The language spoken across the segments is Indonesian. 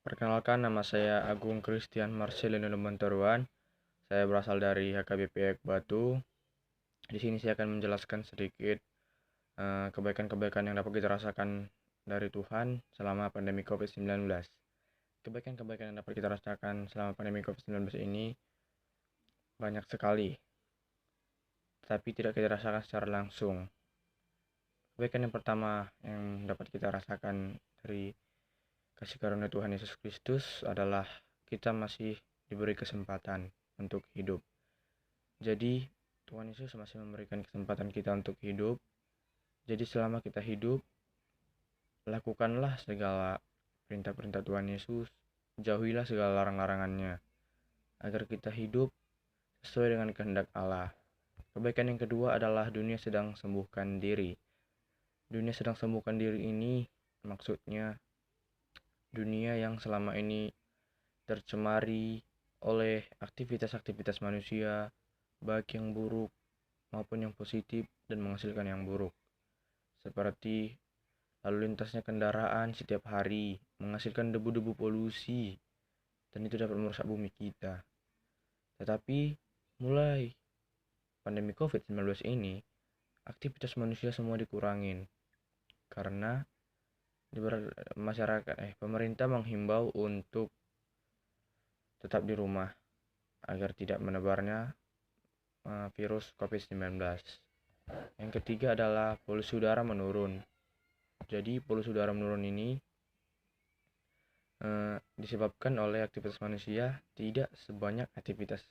Perkenalkan, nama saya Agung Christian Marcelino Lemontoruan. Saya berasal dari HKBP Batu. Di sini saya akan menjelaskan sedikit kebaikan-kebaikan yang dapat kita rasakan dari Tuhan selama pandemi COVID-19. Kebaikan-kebaikan yang dapat kita rasakan selama pandemi COVID-19 ini banyak sekali, tapi tidak kita rasakan secara langsung. Kebaikan yang pertama yang dapat kita rasakan dari kasih karunia Tuhan Yesus Kristus adalah kita masih diberi kesempatan untuk hidup. Jadi Tuhan Yesus masih memberikan kesempatan kita untuk hidup. Jadi selama kita hidup, lakukanlah segala perintah-perintah Tuhan Yesus, jauhilah segala larang-larangannya, agar kita hidup sesuai dengan kehendak Allah. Kebaikan yang kedua adalah dunia sedang sembuhkan diri. Dunia sedang sembuhkan diri ini maksudnya dunia yang selama ini tercemari oleh aktivitas-aktivitas manusia, baik yang buruk maupun yang positif dan menghasilkan yang buruk. Seperti lalu lintasnya kendaraan setiap hari menghasilkan debu-debu polusi, dan itu dapat merusak bumi kita. Tetapi mulai pandemi COVID-19 ini, aktivitas manusia semua dikurangin karena pemerintah menghimbau untuk tetap di rumah agar tidak menebarnya virus COVID-19. Yang ketiga adalah polusi udara menurun. Jadi polusi udara menurun ini disebabkan oleh aktivitas manusia tidak sebanyak aktivitas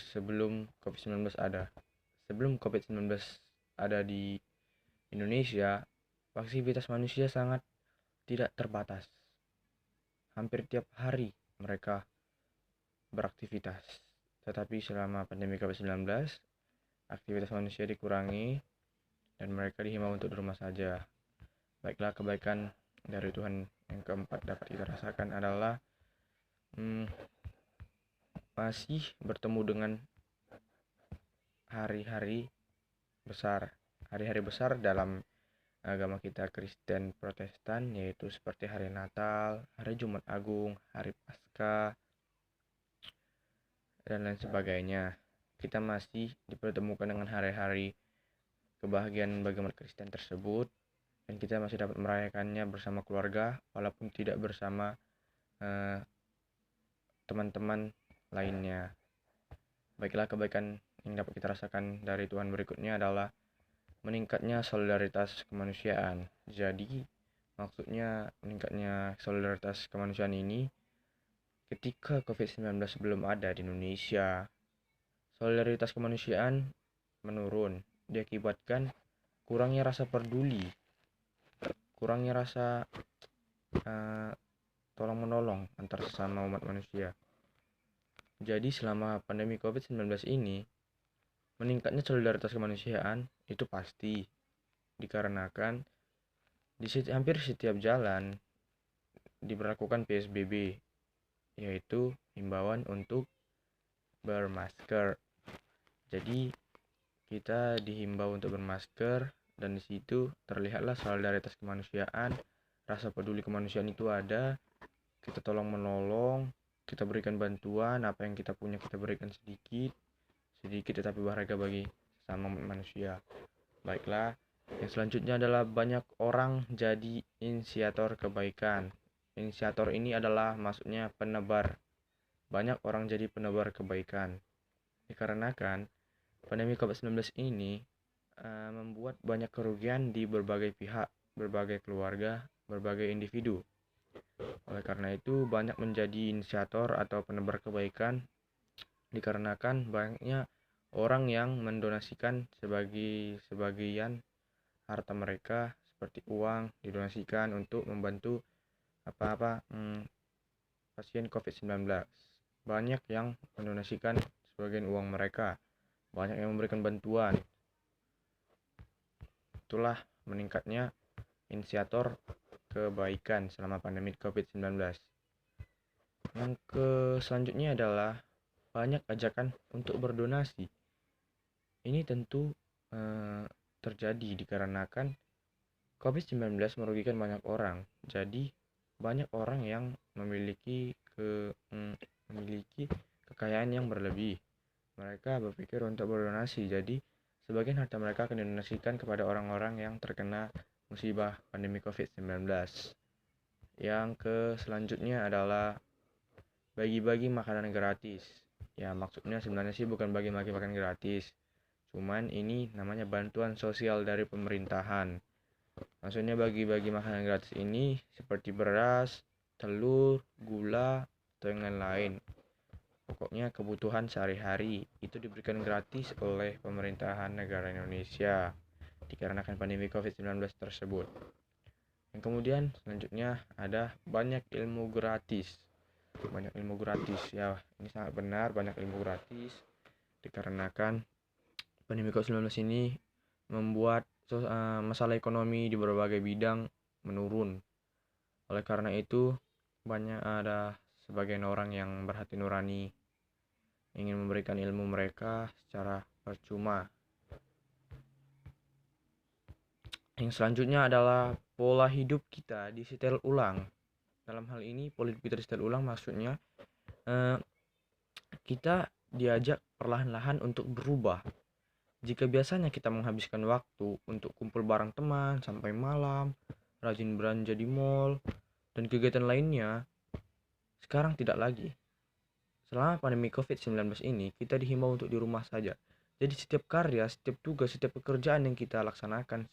sebelum COVID-19 ada. Sebelum COVID-19 ada di Indonesia, aktivitas manusia sangat tidak terbatas. Hampir tiap hari mereka beraktivitas. Tetapi selama pandemi COVID-19, aktivitas manusia dikurangi dan mereka dihimbau untuk di rumah saja. Baiklah, kebaikan dari Tuhan yang keempat dapat kita rasakan adalah masih bertemu dengan hari-hari besar. Hari-hari besar dalam agama kita Kristen Protestan, yaitu seperti hari Natal, hari Jumat Agung, hari Paskah, dan lain sebagainya. Kita masih dipertemukan dengan hari-hari kebahagiaan bagi umat Kristen tersebut, dan kita masih dapat merayakannya bersama keluarga walaupun tidak bersama teman-teman lainnya. Baiklah, kebaikan yang dapat kita rasakan dari Tuhan berikutnya adalah meningkatnya solidaritas kemanusiaan. Jadi maksudnya meningkatnya solidaritas kemanusiaan ini ketika COVID-19 belum ada di Indonesia, solidaritas kemanusiaan menurun diakibatkan kurangnya rasa peduli, kurangnya rasa tolong menolong antar sesama umat manusia. Jadi selama pandemi COVID-19 ini, meningkatnya solidaritas kemanusiaan itu pasti dikarenakan di hampir setiap jalan diberlakukan PSBB, yaitu himbauan untuk bermasker. Jadi kita dihimbau untuk bermasker, dan di situ terlihatlah solidaritas kemanusiaan, rasa peduli kemanusiaan itu ada. Kita tolong menolong, kita berikan bantuan, apa yang kita punya kita berikan sedikit tetapi berharga bagi sesama manusia. Baiklah, yang selanjutnya adalah banyak orang jadi inisiator kebaikan. Inisiator ini adalah maksudnya penebar. Banyak orang jadi penebar kebaikan. Dikarenakan pandemi COVID-19 ini membuat banyak kerugian di berbagai pihak, berbagai keluarga, berbagai individu. Oleh karena itu, banyak menjadi inisiator atau penebar kebaikan dikarenakan banyaknya orang yang mendonasikan sebagian harta mereka seperti uang didonasikan untuk membantu pasien COVID-19. Banyak yang mendonasikan sebagian uang mereka, banyak yang memberikan bantuan. Itulah meningkatnya inisiator kebaikan selama pandemi COVID-19. Yang selanjutnya adalah banyak ajakan untuk berdonasi. Ini tentu terjadi dikarenakan COVID-19 merugikan banyak orang. Jadi banyak orang yang memiliki kekayaan yang berlebih. Mereka berpikir untuk berdonasi, jadi sebagian harta mereka akan didonasikan kepada orang-orang yang terkena musibah pandemi COVID-19. Yang selanjutnya adalah bagi-bagi makanan gratis. Ya, maksudnya sebenarnya sih bukan bagi-bagi makan gratis. Cuman ini namanya bantuan sosial dari pemerintahan. Maksudnya bagi-bagi makanan gratis ini seperti beras, telur, gula, atau yang lain-lain. Pokoknya kebutuhan sehari-hari itu diberikan gratis oleh pemerintahan negara Indonesia dikarenakan pandemi COVID-19 tersebut. Yang kemudian selanjutnya ada banyak ilmu gratis. Banyak ilmu gratis ya, ini sangat benar, banyak ilmu gratis dikarenakan pandemi COVID-19 ini membuat masalah ekonomi di berbagai bidang menurun. Oleh karena itu, banyak ada sebagian orang yang berhati nurani ingin memberikan ilmu mereka secara percuma. Yang selanjutnya adalah pola hidup kita disetel ulang. Dalam hal ini, pola hidup kita disetel ulang maksudnya kita diajak perlahan-lahan untuk berubah. Jika biasanya kita menghabiskan waktu untuk kumpul bareng teman sampai malam, rajin belanja di mall, dan kegiatan lainnya, sekarang tidak lagi. Selama pandemi COVID-19 ini, kita dihimbau untuk di rumah saja. Jadi setiap karya, setiap tugas, setiap pekerjaan yang kita laksanakan,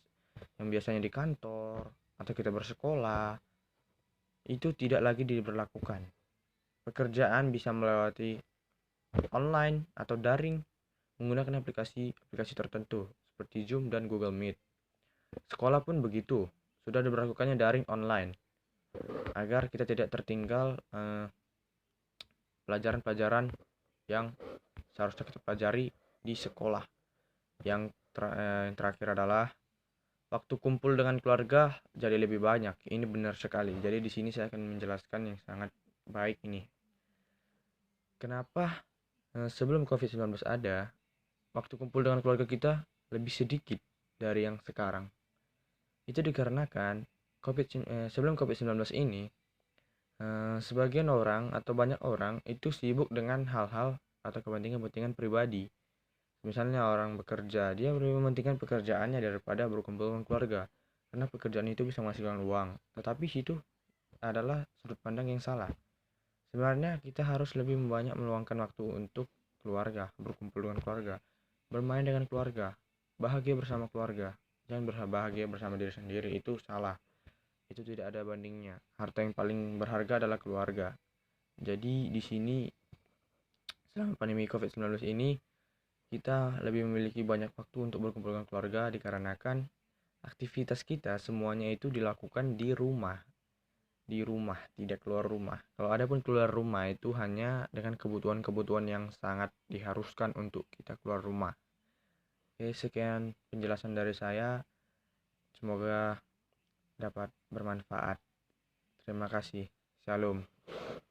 yang biasanya di kantor, atau kita bersekolah, itu tidak lagi diberlakukan. Pekerjaan bisa melewati online atau daring menggunakan aplikasi tertentu, seperti Zoom dan Google Meet. Sekolah pun begitu, sudah diberlakukannya daring online, agar kita tidak tertinggal pelajaran-pelajaran yang seharusnya kita pelajari di sekolah. Yang terakhir adalah waktu kumpul dengan keluarga jadi lebih banyak. Ini benar sekali. Jadi di sini saya akan menjelaskan yang sangat baik ini. Kenapa sebelum COVID-19 ada, waktu kumpul dengan keluarga kita lebih sedikit dari yang sekarang? Itu dikarenakan sebelum COVID-19 ini, sebagian orang atau banyak orang itu sibuk dengan hal-hal atau kepentingan-kepentingan pribadi. Misalnya orang bekerja, dia lebih mementingkan pekerjaannya daripada berkumpul dengan keluarga, karena pekerjaan itu bisa menghasilkan uang. Tetapi itu adalah sudut pandang yang salah. Sebenarnya kita harus lebih banyak meluangkan waktu untuk keluarga, berkumpul dengan keluarga, bermain dengan keluarga, bahagia bersama keluarga. Jangan berbahagia bersama diri sendiri, itu salah. Itu tidak ada bandingnya. Harta yang paling berharga adalah keluarga. Jadi di sini selama pandemi COVID-19 ini kita lebih memiliki banyak waktu untuk berkumpul dengan keluarga dikarenakan aktivitas kita semuanya itu dilakukan di rumah. Di rumah, tidak keluar rumah. Kalau ada pun keluar rumah itu hanya dengan kebutuhan-kebutuhan yang sangat diharuskan untuk kita keluar rumah. Oke, sekian penjelasan dari saya. Semoga dapat bermanfaat. Terima kasih. Shalom.